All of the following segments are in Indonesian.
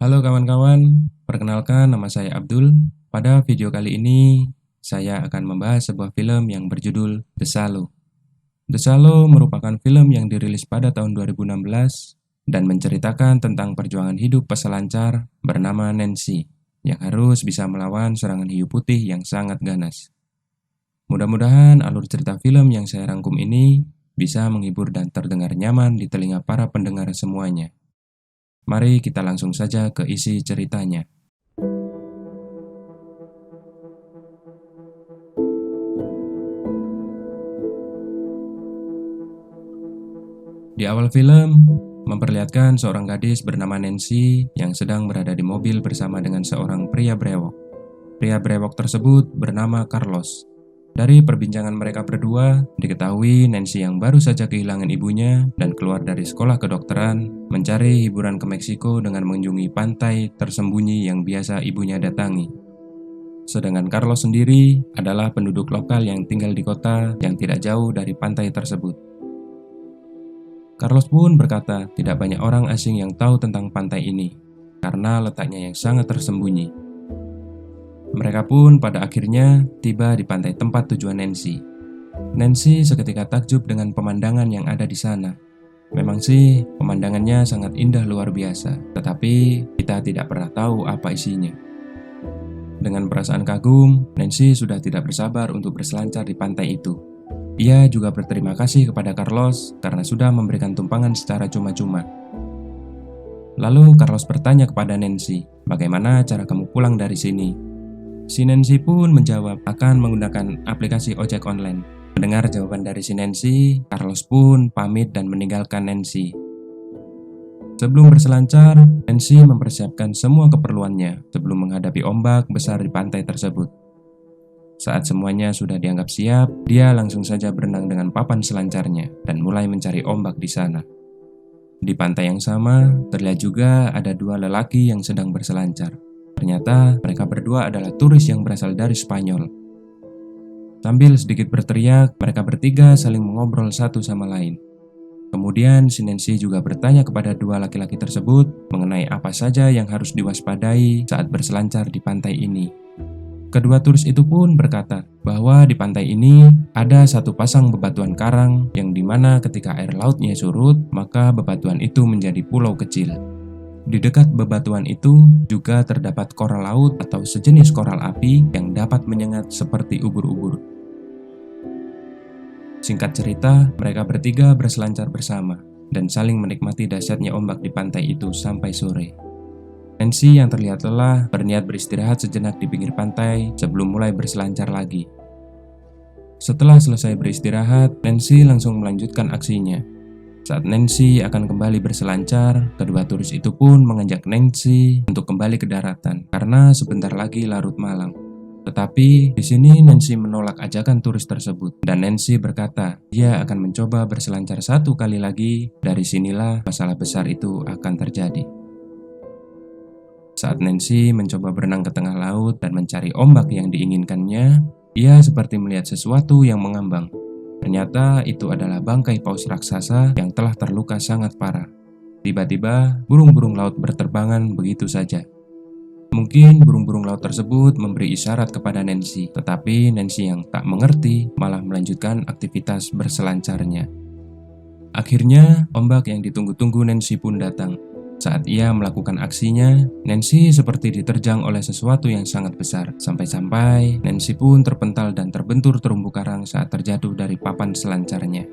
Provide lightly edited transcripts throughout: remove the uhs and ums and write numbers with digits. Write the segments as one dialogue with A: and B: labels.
A: Halo kawan-kawan, perkenalkan nama saya Abdul. Pada video kali ini, saya akan membahas sebuah film yang berjudul The Shallow. The Shallow merupakan film yang dirilis pada tahun 2016 dan menceritakan tentang perjuangan hidup peselancar bernama Nancy yang harus bisa melawan serangan hiu putih yang sangat ganas. Mudah-mudahan alur cerita film yang saya rangkum ini bisa menghibur dan terdengar nyaman di telinga para pendengar semuanya. Mari kita langsung saja ke isi ceritanya. Di awal film, memperlihatkan seorang gadis bernama Nancy yang sedang berada di mobil bersama dengan seorang pria brewok. Pria brewok tersebut bernama Carlos. Dari perbincangan mereka berdua, diketahui Nancy yang baru saja kehilangan ibunya dan keluar dari sekolah kedokteran mencari hiburan ke Meksiko dengan mengunjungi pantai tersembunyi yang biasa ibunya datangi. Sedangkan Carlos sendiri adalah penduduk lokal yang tinggal di kota yang tidak jauh dari pantai tersebut. Carlos pun berkata tidak banyak orang asing yang tahu tentang pantai ini karena letaknya yang sangat tersembunyi. Mereka pun pada akhirnya tiba di pantai tempat tujuan Nancy. Nancy seketika takjub dengan pemandangan yang ada di sana. Memang sih pemandangannya sangat indah luar biasa, tetapi kita tidak pernah tahu apa isinya. Dengan perasaan kagum, Nancy sudah tidak bersabar untuk berselancar di pantai itu. Ia juga berterima kasih kepada Carlos karena sudah memberikan tumpangan secara cuma-cuma. Lalu Carlos bertanya kepada Nancy, "Bagaimana cara kamu pulang dari sini?" Si Nancy pun menjawab akan menggunakan aplikasi ojek online. Mendengar jawaban dari si Nancy, Carlos pun pamit dan meninggalkan Nancy. Sebelum berselancar, Nancy mempersiapkan semua keperluannya sebelum menghadapi ombak besar di pantai tersebut. Saat semuanya sudah dianggap siap, dia langsung saja berenang dengan papan selancarnya dan mulai mencari ombak di sana. Di pantai yang sama, terlihat juga ada dua lelaki yang sedang berselancar. Ternyata mereka berdua adalah turis yang berasal dari Spanyol. Sambil sedikit berteriak, mereka bertiga saling mengobrol satu sama lain. Kemudian si Nancy juga bertanya kepada dua laki-laki tersebut mengenai apa saja yang harus diwaspadai saat berselancar di pantai ini. Kedua turis itu pun berkata bahwa di pantai ini ada satu pasang bebatuan karang yang dimana ketika air lautnya surut, maka bebatuan itu menjadi pulau kecil. Di dekat bebatuan itu juga terdapat koral laut atau sejenis koral api yang dapat menyengat seperti ubur-ubur. Singkat cerita, mereka bertiga berselancar bersama dan saling menikmati dahsyatnya ombak di pantai itu sampai sore. Nancy yang terlihat lelah berniat beristirahat sejenak di pinggir pantai sebelum mulai berselancar lagi. Setelah selesai beristirahat, Nancy langsung melanjutkan aksinya. Saat Nancy akan kembali berselancar, kedua turis itu pun mengajak Nancy untuk kembali ke daratan karena sebentar lagi larut malam. Tetapi di sini Nancy menolak ajakan turis tersebut dan Nancy berkata dia akan mencoba berselancar satu kali lagi. Dari sinilah masalah besar itu akan terjadi. Saat Nancy mencoba berenang ke tengah laut dan mencari ombak yang diinginkannya, ia seperti melihat sesuatu yang mengambang. Ternyata itu adalah bangkai paus raksasa yang telah terluka sangat parah. Tiba-tiba, burung-burung laut berterbangan begitu saja. Mungkin burung-burung laut tersebut memberi isyarat kepada Nancy, tetapi Nancy yang tak mengerti malah melanjutkan aktivitas berselancarnya. Akhirnya, ombak yang ditunggu-tunggu Nancy pun datang. Saat ia melakukan aksinya, Nancy seperti diterjang oleh sesuatu yang sangat besar. Sampai-sampai Nancy pun terpental dan terbentur terumbu karang saat terjatuh dari papan selancarnya.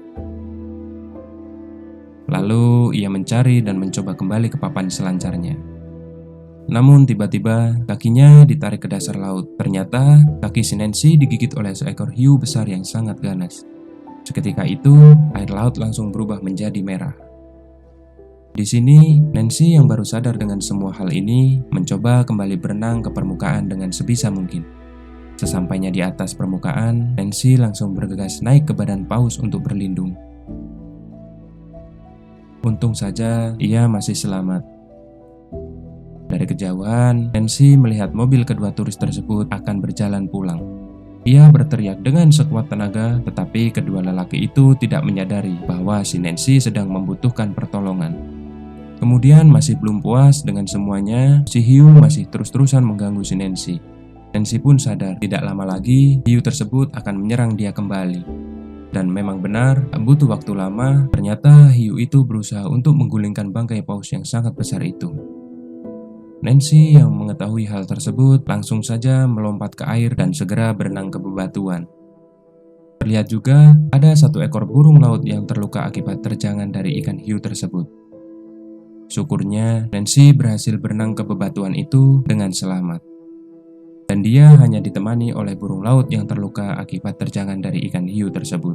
A: Lalu ia mencari dan mencoba kembali ke papan selancarnya. Namun tiba-tiba kakinya ditarik ke dasar laut. Ternyata kaki si Nancy digigit oleh seekor hiu besar yang sangat ganas. Seketika itu, air laut langsung berubah menjadi merah. Di sini, Nancy yang baru sadar dengan semua hal ini mencoba kembali berenang ke permukaan dengan sebisa mungkin. Sesampainya di atas permukaan, Nancy langsung bergegas naik ke badan paus untuk berlindung. Untung saja ia masih selamat. Dari kejauhan, Nancy melihat mobil kedua turis tersebut akan berjalan pulang. Ia berteriak dengan sekuat tenaga, tetapi kedua lelaki itu tidak menyadari bahwa si Nancy sedang membutuhkan pertolongan. Kemudian masih belum puas dengan semuanya, si hiu masih terus-terusan mengganggu si Nancy. Nancy pun sadar tidak lama lagi hiu tersebut akan menyerang dia kembali. Dan memang benar, tak butuh waktu lama, ternyata hiu itu berusaha untuk menggulingkan bangkai paus yang sangat besar itu. Nancy yang mengetahui hal tersebut langsung saja melompat ke air dan segera berenang ke bebatuan. Terlihat juga ada satu ekor burung laut yang terluka akibat terjangan dari ikan hiu tersebut. Syukurnya, Nancy berhasil berenang ke bebatuan itu dengan selamat. Dan dia hanya ditemani oleh burung laut yang terluka akibat terjangan dari ikan hiu tersebut.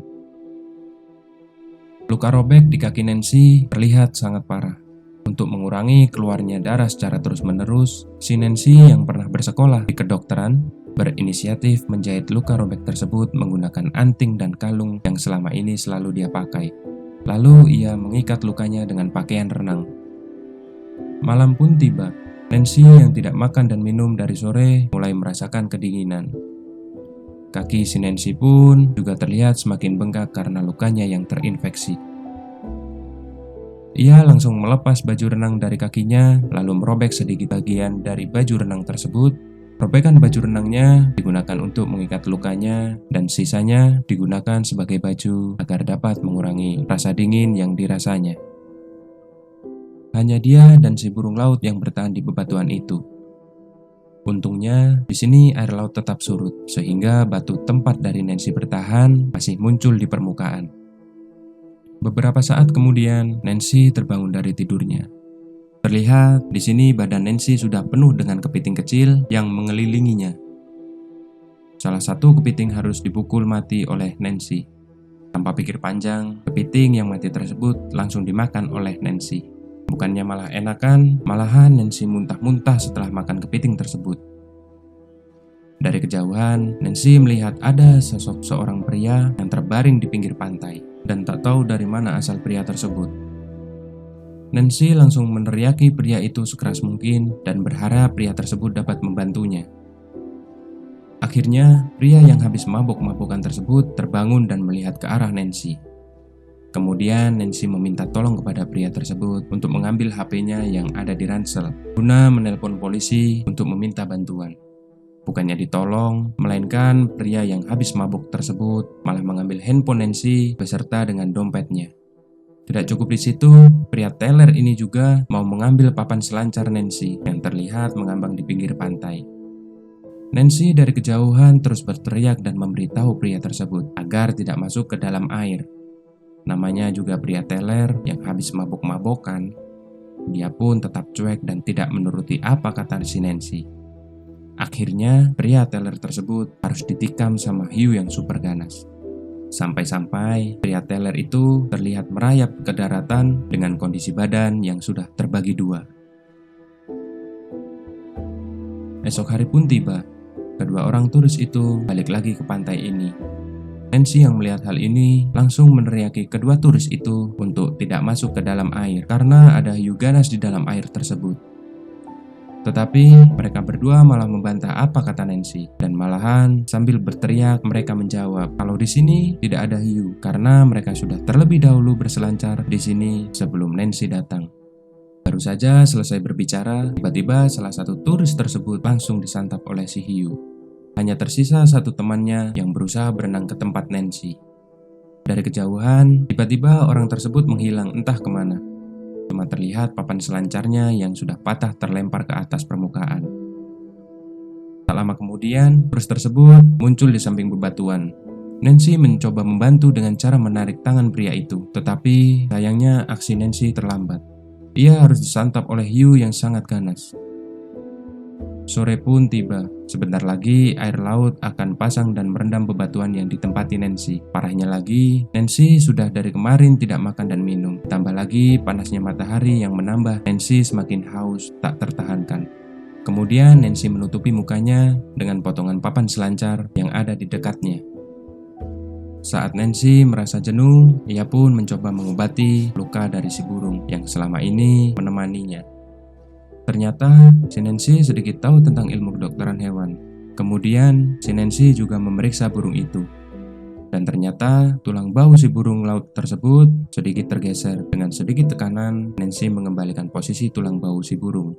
A: Luka robek di kaki Nancy terlihat sangat parah. Untuk mengurangi keluarnya darah secara terus-menerus, si Nancy yang pernah bersekolah di kedokteran berinisiatif menjahit luka robek tersebut menggunakan anting dan kalung yang selama ini selalu dia pakai. Lalu ia mengikat lukanya dengan pakaian renang. Malam pun tiba. Nancy yang tidak makan dan minum dari sore mulai merasakan kedinginan. Kaki si Nancy pun juga terlihat semakin bengkak karena lukanya yang terinfeksi. Ia langsung melepas baju renang dari kakinya, lalu merobek sedikit bagian dari baju renang tersebut. Robekan baju renangnya digunakan untuk mengikat lukanya dan sisanya digunakan sebagai baju agar dapat mengurangi rasa dingin yang dirasanya. Hanya dia dan si burung laut yang bertahan di bebatuan itu. Untungnya, di sini air laut tetap surut, sehingga batu tempat dari Nancy bertahan masih muncul di permukaan. Beberapa saat kemudian, Nancy terbangun dari tidurnya. Terlihat di sini badan Nancy sudah penuh dengan kepiting kecil yang mengelilinginya. Salah satu kepiting harus dipukul mati oleh Nancy. Tanpa pikir panjang, kepiting yang mati tersebut langsung dimakan oleh Nancy. Bukannya malah enakan, malahan Nancy muntah-muntah setelah makan kepiting tersebut. Dari kejauhan, Nancy melihat ada sosok seorang pria yang terbaring di pinggir pantai dan tak tahu dari mana asal pria tersebut. Nancy langsung meneriaki pria itu sekeras mungkin dan berharap pria tersebut dapat membantunya. Akhirnya, pria yang habis mabok-mabokan tersebut terbangun dan melihat ke arah Nancy. Kemudian Nancy meminta tolong kepada pria tersebut untuk mengambil HP-nya yang ada di ransel guna menelpon polisi untuk meminta bantuan. Bukannya ditolong, melainkan pria yang habis mabuk tersebut malah mengambil handphone Nancy beserta dengan dompetnya. Tidak cukup di situ, pria teler ini juga mau mengambil papan selancar Nancy yang terlihat mengambang di pinggir pantai. Nancy dari kejauhan terus berteriak dan memberitahu pria tersebut agar tidak masuk ke dalam air. Namanya juga pria teler yang habis mabuk-mabokan. Dia pun tetap cuek dan tidak menuruti apa kata si Nancy. Akhirnya, pria teler tersebut harus ditikam sama hiu yang super ganas. Sampai-sampai pria teler itu terlihat merayap ke daratan dengan kondisi badan yang sudah terbagi dua. Esok hari pun tiba. Kedua orang turis itu balik lagi ke pantai ini. Nancy yang melihat hal ini langsung meneriaki kedua turis itu untuk tidak masuk ke dalam air karena ada hiu ganas di dalam air tersebut. Tetapi mereka berdua malah membantah apa kata Nancy dan malahan sambil berteriak mereka menjawab kalau di sini tidak ada hiu karena mereka sudah terlebih dahulu berselancar di sini sebelum Nancy datang. Baru saja selesai berbicara, tiba-tiba salah satu turis tersebut langsung disantap oleh si hiu. Hanya tersisa satu temannya yang berusaha berenang ke tempat Nancy. Dari kejauhan, tiba-tiba orang tersebut menghilang entah kemana. Cuma terlihat papan selancarnya yang sudah patah terlempar ke atas permukaan. Tak lama kemudian, turis tersebut muncul di samping bebatuan. Nancy mencoba membantu dengan cara menarik tangan pria itu, tetapi sayangnya aksi Nancy terlambat. Ia harus disantap oleh hiu yang sangat ganas. Sore pun tiba. Sebentar lagi air laut akan pasang dan merendam bebatuan yang ditempati Nancy. Parahnya lagi, Nancy sudah dari kemarin tidak makan dan minum. Tambah lagi panasnya matahari yang menambah Nancy semakin haus tak tertahankan. Kemudian Nancy menutupi mukanya dengan potongan papan selancar yang ada di dekatnya. Saat Nancy merasa jenuh, ia pun mencoba mengobati luka dari si burung yang selama ini menemaninya. Ternyata, si Nancy sedikit tahu tentang ilmu kedokteran hewan. Kemudian, si Nancy juga memeriksa burung itu. Dan ternyata tulang bahu si burung laut tersebut sedikit tergeser. Dengan sedikit tekanan, Nancy mengembalikan posisi tulang bahu si burung.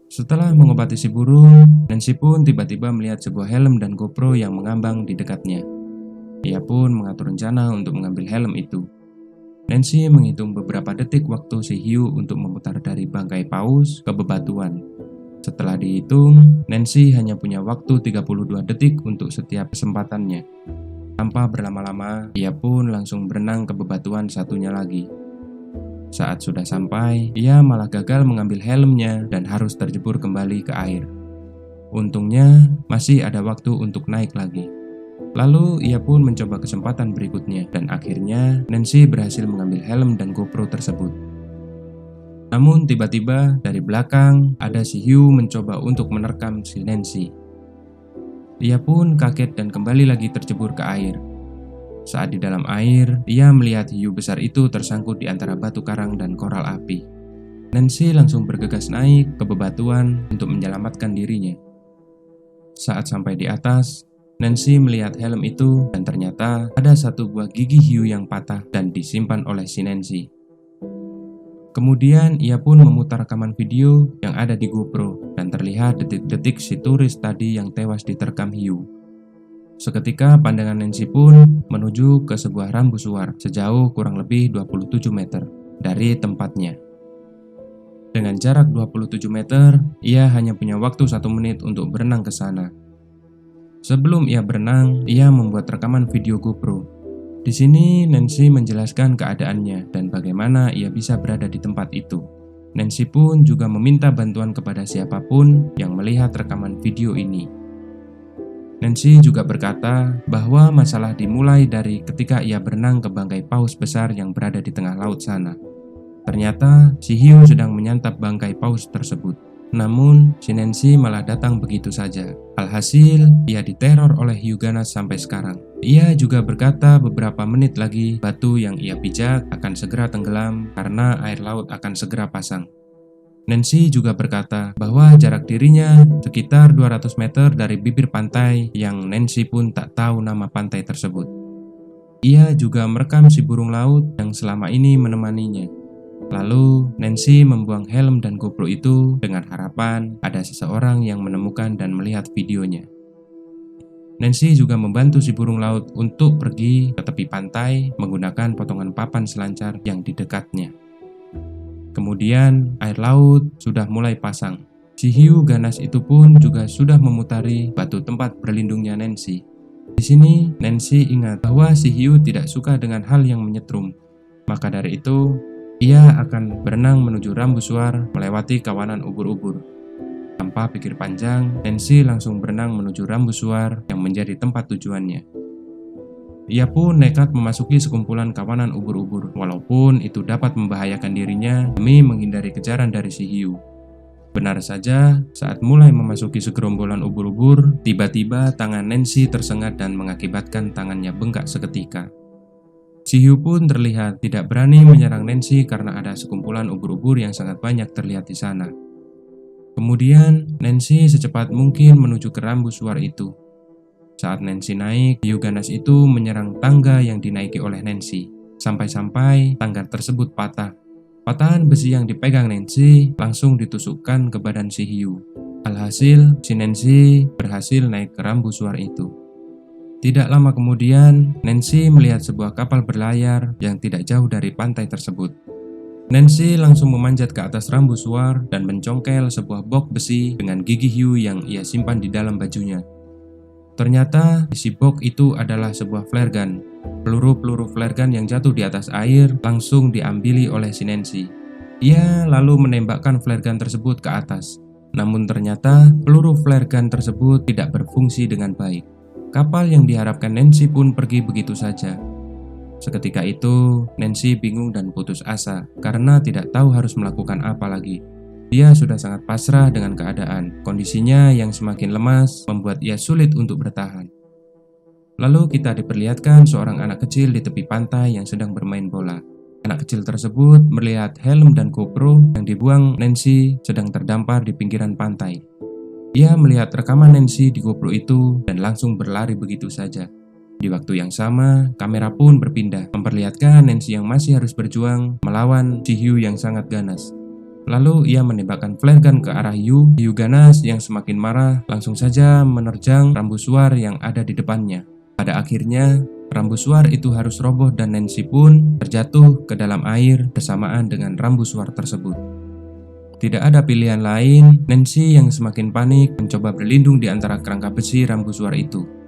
A: Setelah mengobati si burung, Nancy pun tiba-tiba melihat sebuah helm dan GoPro yang mengambang di dekatnya. Ia pun mengatur rencana untuk mengambil helm itu. Nancy menghitung beberapa detik waktu si hiu untuk memutar dari bangkai paus ke bebatuan. Setelah dihitung, Nancy hanya punya waktu 32 detik untuk setiap kesempatannya. Tanpa berlama-lama, ia pun langsung berenang ke bebatuan satunya lagi. Saat sudah sampai, ia malah gagal mengambil helmnya dan harus terjebur kembali ke air. Untungnya, masih ada waktu untuk naik lagi. Lalu, ia pun mencoba kesempatan berikutnya dan akhirnya Nancy berhasil mengambil helm dan GoPro tersebut. Namun tiba-tiba dari belakang ada si hiu mencoba untuk menerkam si Nancy. Ia pun kaget dan kembali lagi terjebur ke air. Saat di dalam air, ia melihat hiu besar itu tersangkut di antara batu karang dan koral api. Nancy langsung bergegas naik ke bebatuan untuk menyelamatkan dirinya. Saat sampai di atas, Nancy melihat helm itu dan ternyata ada satu buah gigi hiu yang patah dan disimpan oleh si Nancy. Kemudian ia pun memutar rekaman video yang ada di GoPro dan terlihat detik-detik si turis tadi yang tewas diterkam hiu. Seketika pandangan Nancy pun menuju ke sebuah rambusuar sejauh kurang lebih 27 meter dari tempatnya. Dengan jarak 27 meter, ia hanya punya waktu 1 menit untuk berenang ke sana. Sebelum ia berenang, ia membuat rekaman video GoPro. Di sini Nancy menjelaskan keadaannya dan bagaimana ia bisa berada di tempat itu. Nancy pun juga meminta bantuan kepada siapapun yang melihat rekaman video ini. Nancy juga berkata bahwa masalah dimulai dari ketika ia berenang ke bangkai paus besar yang berada di tengah laut sana. Ternyata si hiu sedang menyantap bangkai paus tersebut. Namun si Nancy malah datang begitu saja. Alhasil ia diteror oleh hiu ganas sampai sekarang. Ia juga berkata beberapa menit lagi batu yang ia pijak akan segera tenggelam karena air laut akan segera pasang. Nancy juga berkata bahwa jarak dirinya sekitar 200 meter dari bibir pantai yang Nancy pun tak tahu nama pantai tersebut. Ia juga merekam si burung laut yang selama ini menemaninya. Lalu Nancy membuang helm dan GoPro itu dengan harapan ada seseorang yang menemukan dan melihat videonya. Nancy juga membantu si burung laut untuk pergi ke tepi pantai menggunakan potongan papan selancar yang di dekatnya. Kemudian air laut sudah mulai pasang. Si hiu ganas itu pun juga sudah memutari batu tempat berlindungnya Nancy. Di sini Nancy ingat bahwa si hiu tidak suka dengan hal yang menyetrum. Maka dari itu, ia akan berenang menuju rambusuar melewati kawanan ubur-ubur. Tanpa pikir panjang, Nancy langsung berenang menuju rambusuar yang menjadi tempat tujuannya. Ia pun nekat memasuki sekumpulan kawanan ubur-ubur, walaupun itu dapat membahayakan dirinya demi menghindari kejaran dari si hiu. Benar saja, saat mulai memasuki segerombolan ubur-ubur, tiba-tiba tangan Nancy tersengat dan mengakibatkan tangannya bengkak seketika. Si hiu pun terlihat tidak berani menyerang Nancy karena ada sekumpulan ubur-ubur yang sangat banyak terlihat di sana. Kemudian, Nancy secepat mungkin menuju ke rambusuar itu. Saat Nancy naik, hiu ganas itu menyerang tangga yang dinaiki oleh Nancy. Sampai-sampai tangga tersebut patah. Patahan besi yang dipegang Nancy langsung ditusukkan ke badan si hiu. Alhasil, si Nancy berhasil naik ke rambusuar itu. Tidak lama kemudian, Nancy melihat sebuah kapal berlayar yang tidak jauh dari pantai tersebut. Nancy langsung memanjat ke atas rambusuar dan mencongkel sebuah box besi dengan gigi hiu yang ia simpan di dalam bajunya. Ternyata isi box itu adalah sebuah flare gun. Peluru-peluru flare gun yang jatuh di atas air langsung diambili oleh si Nancy. Ia lalu menembakkan flare gun tersebut ke atas. Namun ternyata peluru flare gun tersebut tidak berfungsi dengan baik. Kapal yang diharapkan Nancy pun pergi begitu saja. Seketika itu, Nancy bingung dan putus asa karena tidak tahu harus melakukan apa lagi. Dia sudah sangat pasrah dengan keadaan. Kondisinya yang semakin lemas membuat ia sulit untuk bertahan. Lalu kita diperlihatkan seorang anak kecil di tepi pantai yang sedang bermain bola. Anak kecil tersebut melihat helm dan GoPro yang dibuang Nancy sedang terdampar di pinggiran pantai. Ia melihat rekaman Nancy di GoPro itu dan langsung berlari begitu saja. Di waktu yang sama, kamera pun berpindah, memperlihatkan Nancy yang masih harus berjuang melawan si Hugh yang sangat ganas. Lalu ia menembakkan flare gun ke arah Hugh. Hugh ganas yang semakin marah langsung saja menerjang rambusuar yang ada di depannya. Pada akhirnya, rambusuar itu harus roboh dan Nancy pun terjatuh ke dalam air bersamaan dengan rambusuar tersebut. Tidak ada pilihan lain, Nancy yang semakin panik mencoba berlindung di antara kerangka besi rambusuar itu.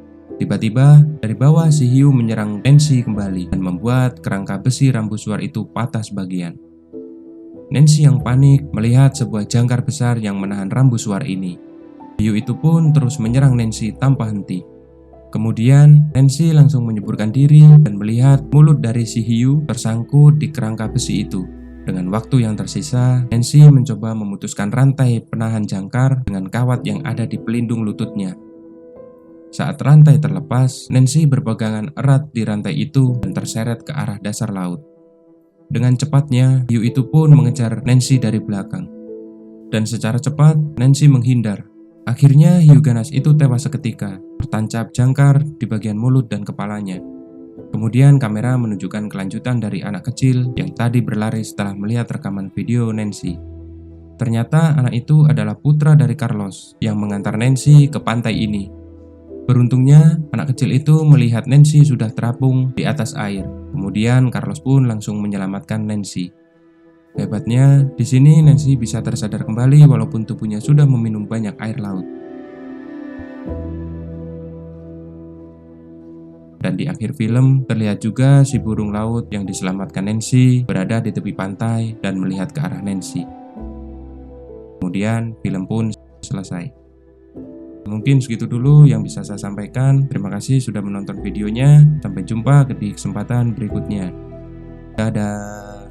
A: Tiba-tiba, dari bawah si Hugh menyerang Nancy kembali dan membuat kerangka besi rambusuar itu patah sebagian. Nancy yang panik melihat sebuah jangkar besar yang menahan rambusuar ini. Hugh itu pun terus menyerang Nancy tanpa henti. Kemudian, Nancy langsung menyeburkan diri dan melihat mulut dari si Hugh tersangkut di kerangka besi itu. Dengan waktu yang tersisa, Nancy mencoba memutuskan rantai penahan jangkar dengan kawat yang ada di pelindung lututnya. Saat rantai terlepas, Nancy berpegangan erat di rantai itu dan terseret ke arah dasar laut. Dengan cepatnya, Hugh itu pun mengejar Nancy dari belakang. Dan secara cepat, Nancy menghindar. Akhirnya, Hugh ganas itu tewas seketika, tertancap jangkar di bagian mulut dan kepalanya. Kemudian kamera menunjukkan kelanjutan dari anak kecil yang tadi berlari setelah melihat rekaman video Nancy. Ternyata anak itu adalah putra dari Carlos yang mengantar Nancy ke pantai ini. Beruntungnya, anak kecil itu melihat Nancy sudah terapung di atas air. Kemudian Carlos pun langsung menyelamatkan Nancy. Hebatnya, di sini Nancy bisa tersadar kembali walaupun tubuhnya sudah meminum banyak air laut. Dan di akhir film, terlihat juga si burung laut yang diselamatkan Nancy berada di tepi pantai dan melihat ke arah Nancy. Kemudian, film pun selesai. Mungkin segitu dulu yang bisa saya sampaikan. Terima kasih sudah menonton videonya. Sampai jumpa di kesempatan berikutnya. Dadah.